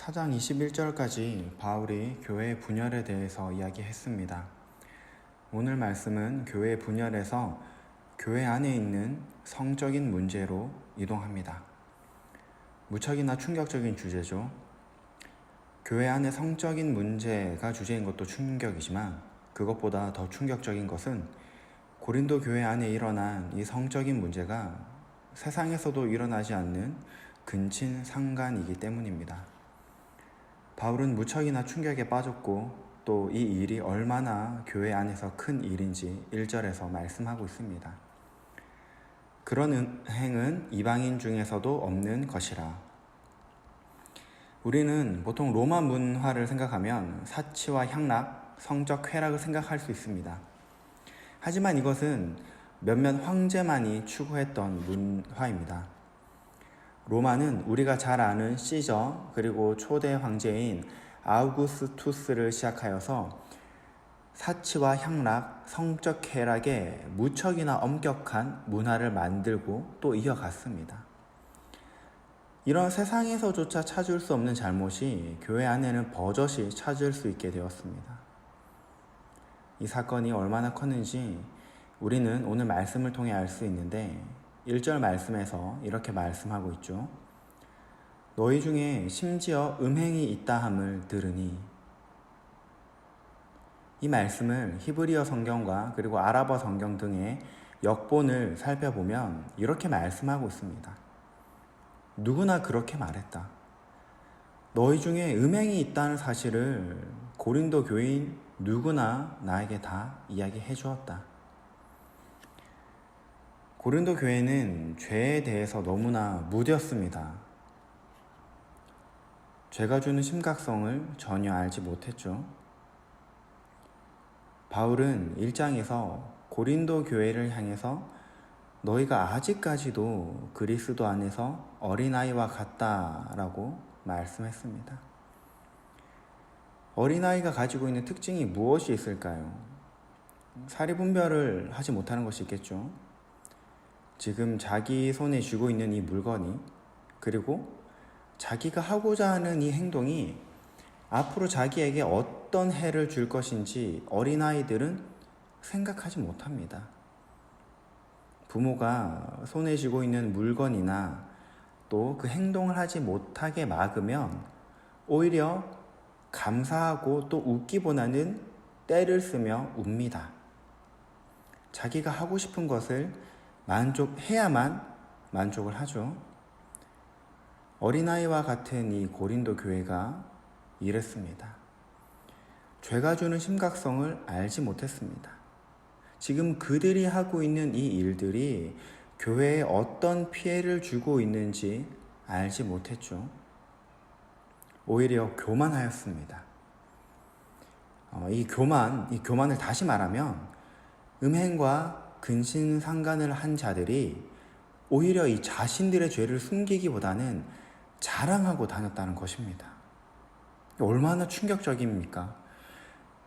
4장 21절까지 바울이 교회 분열에 대해서 이야기했습니다. 오늘 말씀은 교회 분열에서 교회 안에 있는 성적인 문제로 이동합니다. 무척이나 충격적인 주제죠. 교회 안에 성적인 문제가 주제인 것도 충격이지만 그것보다 더 충격적인 것은 고린도 교회 안에 일어난 이 성적인 문제가 세상에서도 일어나지 않는 근친상간이기 때문입니다. 바울은 무척이나 충격에 빠졌고 또 이 일이 얼마나 교회 안에서 큰 일인지 1절에서 말씀하고 있습니다. 그런 행은 이방인 중에서도 없는 것이라. 우리는 보통 로마 문화를 생각하면 사치와 향락, 성적 쾌락을 생각할 수 있습니다. 하지만 이것은 몇몇 황제만이 추구했던 문화입니다. 로마는 우리가 잘 아는 시저 그리고 초대 황제인 아우구스투스를 시작하여서 사치와 향락, 성적 쾌락에 무척이나 엄격한 문화를 만들고 또 이어갔습니다. 이런 세상에서조차 찾을 수 없는 잘못이 교회 안에는 버젓이 찾을 수 있게 되었습니다. 이 사건이 얼마나 컸는지 우리는 오늘 말씀을 통해 알 수 있는데 1절 말씀에서 이렇게 말씀하고 있죠. 너희 중에 심지어 음행이 있다함을 들으니. 이 말씀을 히브리어 성경과 그리고 아랍어 성경 등의 역본을 살펴보면 이렇게 말씀하고 있습니다. 누구나 그렇게 말했다. 너희 중에 음행이 있다는 사실을 고린도 교인 누구나 나에게 다 이야기해 주었다. 고린도 교회는 죄에 대해서 너무나 무뎠습니다. 죄가 주는 심각성을 전혀 알지 못했죠. 바울은 1장에서 고린도 교회를 향해서 너희가 아직까지도 그리스도 안에서 어린아이와 같다라고 말씀했습니다. 어린아이가 가지고 있는 특징이 무엇이 있을까요? 사리분별을 하지 못하는 것이 있겠죠. 지금 자기 손에 쥐고 있는 이 물건이 그리고 자기가 하고자 하는 이 행동이 앞으로 자기에게 어떤 해를 줄 것인지 어린아이들은 생각하지 못합니다. 부모가 손에 쥐고 있는 물건이나 또 그 행동을 하지 못하게 막으면 오히려 감사하고 또 웃기보다는 떼를 쓰며 웁니다. 자기가 하고 싶은 것을 만족해야만 만족을 하죠. 어린아이와 같은 이 고린도 교회가 이랬습니다. 죄가 주는 심각성을 알지 못했습니다. 지금 그들이 하고 있는 이 일들이 교회에 어떤 피해를 주고 있는지 알지 못했죠. 오히려 교만하였습니다. 이 교만을 다시 말하면 음행과 근신상간을 한 자들이 오히려 이 자신들의 죄를 숨기기보다는 자랑하고 다녔다는 것입니다. 얼마나 충격적입니까?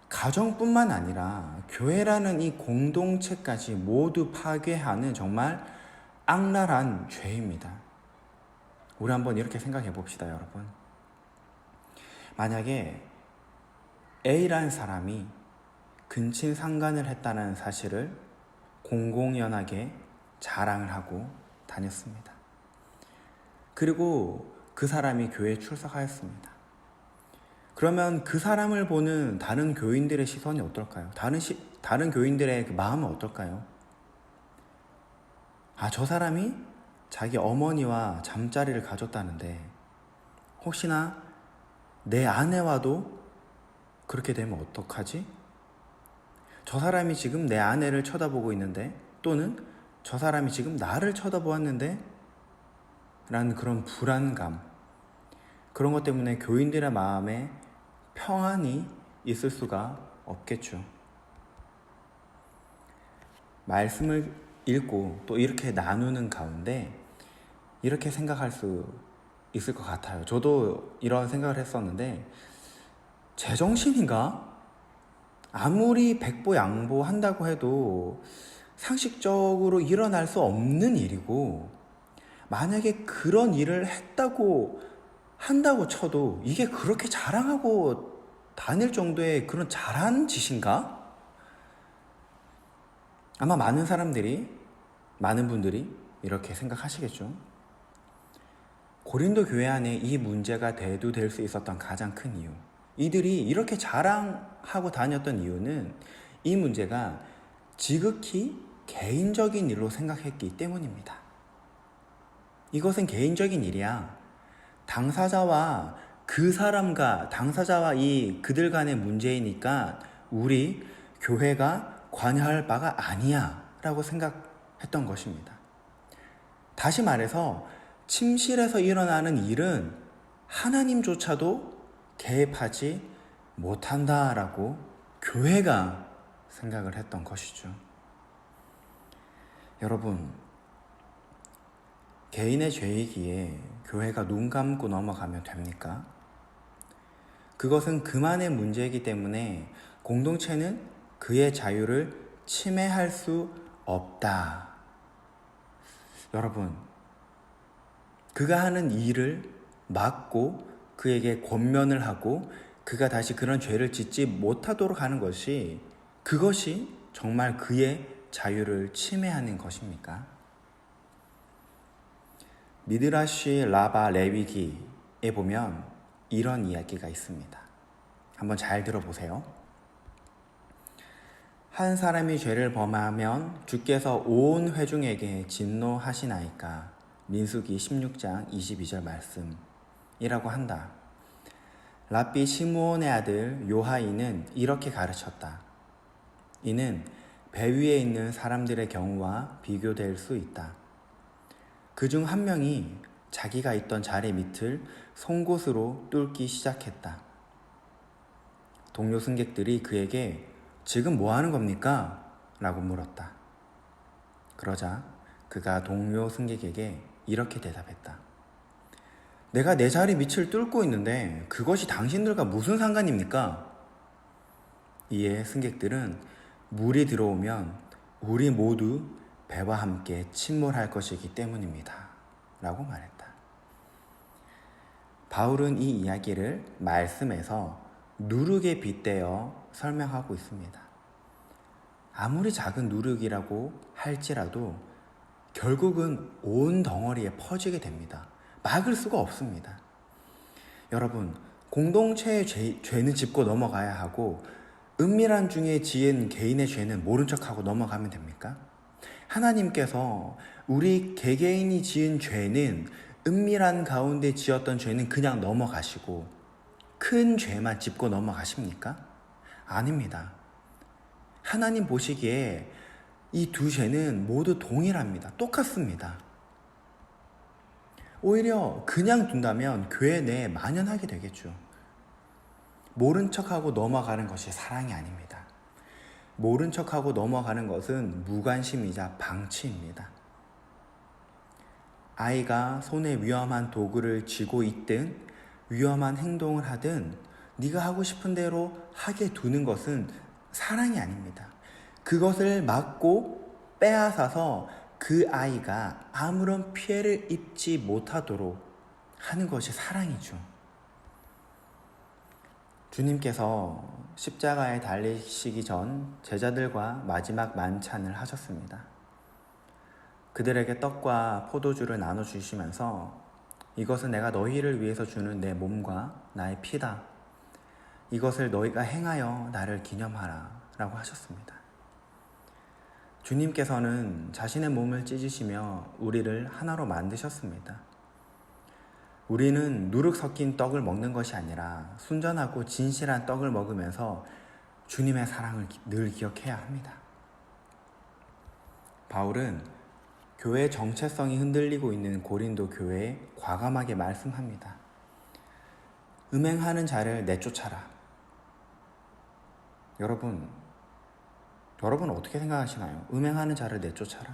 가정뿐만 아니라 교회라는 이 공동체까지 모두 파괴하는 정말 악랄한 죄입니다. 우리 한번 이렇게 생각해 봅시다, 여러분. 만약에 A라는 사람이 근친상간을 했다는 사실을 공공연하게 자랑을 하고 다녔습니다. 그리고 그 사람이 교회에 출석하였습니다. 그러면 그 사람을 보는 다른 교인들의 시선이 어떨까요? 다른 교인들의 그 마음은 어떨까요? 저 사람이 자기 어머니와 잠자리를 가졌다는데 혹시나 내 아내와도 그렇게 되면 어떡하지? 저 사람이 지금 내 아내를 쳐다보고 있는데 또는 저 사람이 지금 나를 쳐다보았는데 라는 그런 불안감, 그런 것 때문에 교인들의 마음에 평안이 있을 수가 없겠죠. 말씀을 읽고 또 이렇게 나누는 가운데 이렇게 생각할 수 있을 것 같아요. 저도 이런 생각을 했었는데 제정신인가? 아무리 백보양보 한다고 해도 상식적으로 일어날 수 없는 일이고 만약에 그런 일을 했다고 한다고 쳐도 이게 그렇게 자랑하고 다닐 정도의 그런 잘한 짓인가? 아마 많은 분들이 이렇게 생각하시겠죠. 고린도 교회 안에 이 문제가 대두될 수 있었던 가장 큰 이유, 이들이 이렇게 자랑하고 다녔던 이유는 이 문제가 지극히 개인적인 일로 생각했기 때문입니다. 이것은 개인적인 일이야. 당사자와 그들 간의 문제이니까 우리 교회가 관여할 바가 아니야 라고 생각했던 것입니다. 다시 말해서 침실에서 일어나는 일은 하나님조차도 개입하지 못한다라고 교회가 생각을 했던 것이죠. 여러분, 개인의 죄이기에 교회가 눈 감고 넘어가면 됩니까? 그것은 그만의 문제이기 때문에 공동체는 그의 자유를 침해할 수 없다. 여러분, 그가 하는 일을 막고 그에게 권면을 하고 그가 다시 그런 죄를 짓지 못하도록 하는 그것이 정말 그의 자유를 침해하는 것입니까? 미드라시 라바 레위기에 보면 이런 이야기가 있습니다. 한번 잘 들어보세요. 한 사람이 죄를 범하면 주께서 온 회중에게 진노하시나이까. 민수기 16장 22절 말씀이라고 한다. 랍비 시므온의 아들 요하이는 이렇게 가르쳤다. 이는 배 위에 있는 사람들의 경우와 비교될 수 있다. 그중 한 명이 자기가 있던 자리 밑을 송곳으로 뚫기 시작했다. 동료 승객들이 그에게 지금 뭐 하는 겁니까? 라고 물었다. 그러자 그가 동료 승객에게 이렇게 대답했다. 내가 내 자리 밑을 뚫고 있는데 그것이 당신들과 무슨 상관입니까? 이에 승객들은 물이 들어오면 우리 모두 배와 함께 침몰할 것이기 때문입니다. 라고 말했다. 바울은 이 이야기를 말씀에서 누룩에 빗대어 설명하고 있습니다. 아무리 작은 누룩이라고 할지라도 결국은 온 덩어리에 퍼지게 됩니다. 막을 수가 없습니다. 여러분, 공동체의 죄는 짚고 넘어가야 하고 은밀한 중에 지은 개인의 죄는 모른 척하고 넘어가면 됩니까? 하나님께서 우리 개개인이 지은 죄는 은밀한 가운데 지었던 죄는 그냥 넘어가시고 큰 죄만 짚고 넘어가십니까? 아닙니다. 하나님 보시기에 이 두 죄는 모두 동일합니다. 똑같습니다. 오히려 그냥 둔다면 교회 내에 만연하게 되겠죠. 모른 척하고 넘어가는 것이 사랑이 아닙니다. 모른 척하고 넘어가는 것은 무관심이자 방치입니다. 아이가 손에 위험한 도구를 쥐고 있든 위험한 행동을 하든 네가 하고 싶은 대로 하게 두는 것은 사랑이 아닙니다. 그것을 막고 빼앗아서 그 아이가 아무런 피해를 입지 못하도록 하는 것이 사랑이죠. 주님께서 십자가에 달리시기 전 제자들과 마지막 만찬을 하셨습니다. 그들에게 떡과 포도주를 나눠주시면서 이것은 내가 너희를 위해서 주는 내 몸과 나의 피다. 이것을 너희가 행하여 나를 기념하라 라고 하셨습니다. 주님께서는 자신의 몸을 찢으시며 우리를 하나로 만드셨습니다. 우리는 누룩 섞인 떡을 먹는 것이 아니라 순전하고 진실한 떡을 먹으면서 주님의 사랑을 늘 기억해야 합니다. 바울은 교회의 정체성이 흔들리고 있는 고린도 교회에 과감하게 말씀합니다. 음행하는 자를 내쫓아라. 여러분 어떻게 생각하시나요? 음행하는 자를 내쫓아라.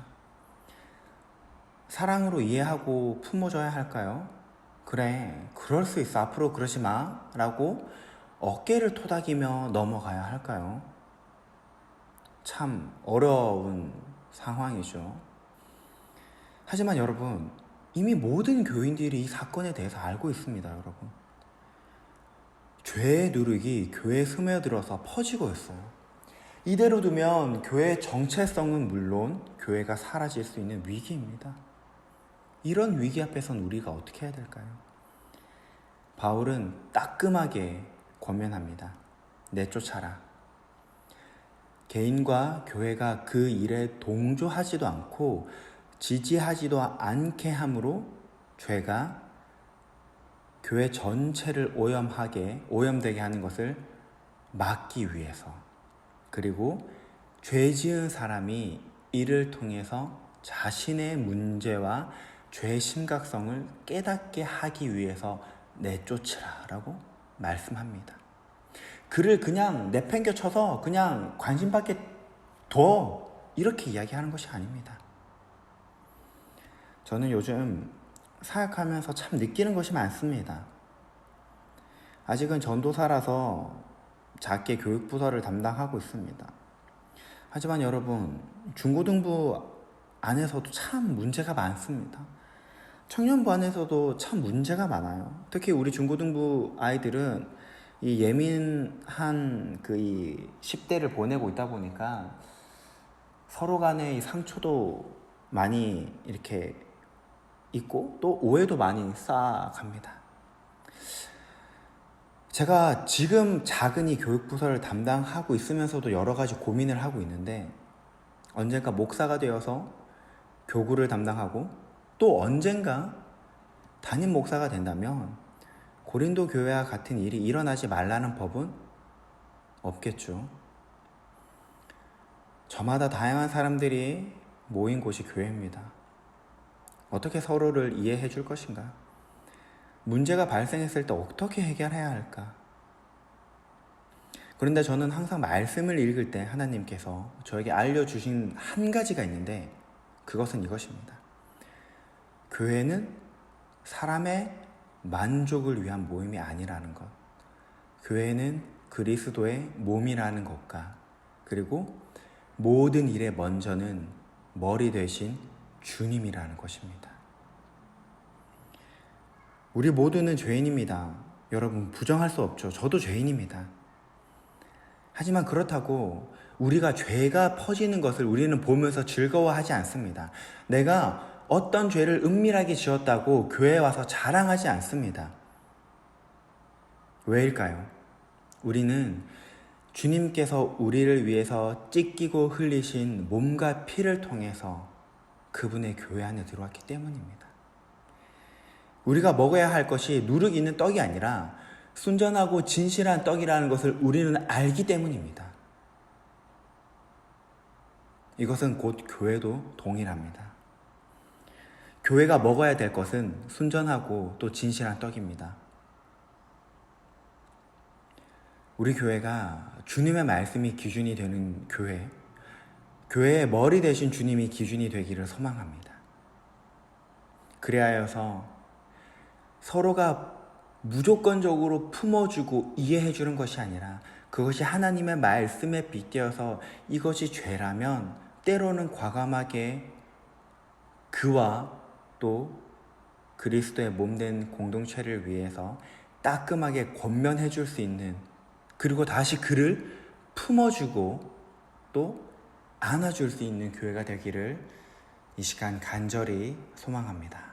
사랑으로 이해하고 품어줘야 할까요? 그래, 그럴 수 있어. 앞으로 그러지 마. 라고 어깨를 토닥이며 넘어가야 할까요? 참 어려운 상황이죠. 하지만 여러분, 이미 모든 교인들이 이 사건에 대해서 알고 있습니다, 여러분. 죄의 누룩이 교회에 스며들어서 퍼지고 있어요. 이대로 두면 교회의 정체성은 물론 교회가 사라질 수 있는 위기입니다. 이런 위기 앞에선 우리가 어떻게 해야 될까요? 바울은 따끔하게 권면합니다. 내쫓아라. 개인과 교회가 그 일에 동조하지도 않고 지지하지도 않게 함으로 죄가 교회 전체를 오염되게 하는 것을 막기 위해서, 그리고 죄 지은 사람이 이를 통해서 자신의 문제와 죄의 심각성을 깨닫게 하기 위해서 내쫓으라라고 말씀합니다. 그를 그냥 내팽겨쳐서 그냥 관심 밖에 둬, 이렇게 이야기하는 것이 아닙니다. 저는 요즘 사역하면서 참 느끼는 것이 많습니다. 아직은 전도사라서 작게 교육부서를 담당하고 있습니다. 하지만 여러분, 중고등부 안에서도 참 문제가 많습니다. 청년부 안에서도 참 문제가 많아요. 특히 우리 중고등부 아이들은 이 예민한 이 10대를 보내고 있다 보니까 서로 간의 상처도 많이 이렇게 있고 또 오해도 많이 쌓아갑니다. 제가 지금 작은 이 교육부서를 담당하고 있으면서도 여러 가지 고민을 하고 있는데, 언젠가 목사가 되어서 교구를 담당하고 또 언젠가 담임 목사가 된다면 고린도 교회와 같은 일이 일어나지 말라는 법은 없겠죠. 저마다 다양한 사람들이 모인 곳이 교회입니다. 어떻게 서로를 이해해 줄 것인가? 문제가 발생했을 때 어떻게 해결해야 할까? 그런데 저는 항상 말씀을 읽을 때 하나님께서 저에게 알려주신 한 가지가 있는데, 그것은 이것입니다. 교회는 사람의 만족을 위한 모임이 아니라는 것. 교회는 그리스도의 몸이라는 것과, 그리고 모든 일의 먼저는 머리 되신 주님이라는 것입니다. 우리 모두는 죄인입니다. 여러분, 부정할 수 없죠. 저도 죄인입니다. 하지만 그렇다고 우리가 죄가 퍼지는 것을 우리는 보면서 즐거워하지 않습니다. 내가 어떤 죄를 은밀하게 지었다고 교회에 와서 자랑하지 않습니다. 왜일까요? 우리는 주님께서 우리를 위해서 찢기고 흘리신 몸과 피를 통해서 그분의 교회 안에 들어왔기 때문입니다. 우리가 먹어야 할 것이 누룩 있는 떡이 아니라 순전하고 진실한 떡이라는 것을 우리는 알기 때문입니다. 이것은 곧 교회도 동일합니다. 교회가 먹어야 될 것은 순전하고 또 진실한 떡입니다. 우리 교회가 주님의 말씀이 기준이 되는 교회의 머리 대신 주님이 기준이 되기를 소망합니다. 그리하여서 서로가 무조건적으로 품어주고 이해해주는 것이 아니라 그것이 하나님의 말씀에 빗대어서 이것이 죄라면 때로는 과감하게 그와 또 그리스도의 몸된 공동체를 위해서 따끔하게 권면해 줄 수 있는, 그리고 다시 그를 품어주고 또 안아줄 수 있는 교회가 되기를 이 시간 간절히 소망합니다.